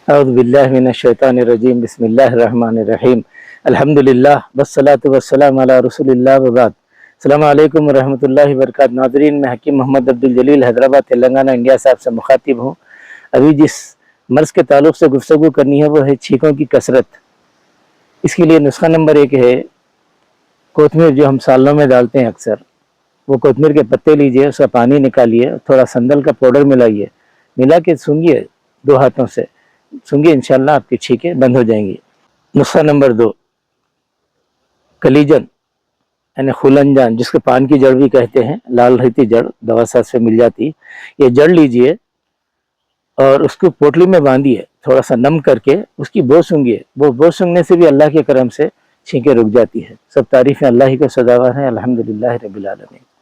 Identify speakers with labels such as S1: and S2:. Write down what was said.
S1: اعوذ باللہ من الشیطان الرجیم بسم اللہ الرحمن الرحیم الحمدللہ والصلاة والسلام علی رسول اللہ وبعد۔ السلام علیکم ورحمۃ اللہ وبرکاتہ۔ ناظرین، میں حکیم محمد عبدالجلیل حیدرآباد تلنگانہ انڈیا صاحب سے مخاطب ہوں۔ ابھی جس مرض کے تعلق سے گفتگو کرنی ہے وہ ہے چھینکوں کی کثرت۔ اس کے لیے نسخہ نمبر 1 ہے کوتمیر، جو ہم سالنوں میں ڈالتے ہیں اکثر۔ وہ کوتمیر کے پتے لیجئے، اس کا پانی نکالیے، تھوڑا سندل کا پاؤڈر ملائیے، ملا کے سونگھیے 2 ہاتھوں سے، سونگھیے، انشاءاللہ آپ کی چھینکیں بند ہو جائیں گی۔ نسخہ نمبر 2 کلیجن یعنی خلنجان، جس کو پان کی جڑ بھی کہتے ہیں، لال رہتی جڑ، دوا ساز سے مل جاتی، یہ جڑ لیجئے اور اس کو پوٹلی میں باندھیے، تھوڑا سا نم کر کے اس کی بو سونگھیے۔ بو سونگھنے سے بھی اللہ کے کرم سے چھینکیں رک جاتی ہے۔ سب تعریفیں اللہ ہی کو سزاوار ہیں، الحمدللہ رب العالمین۔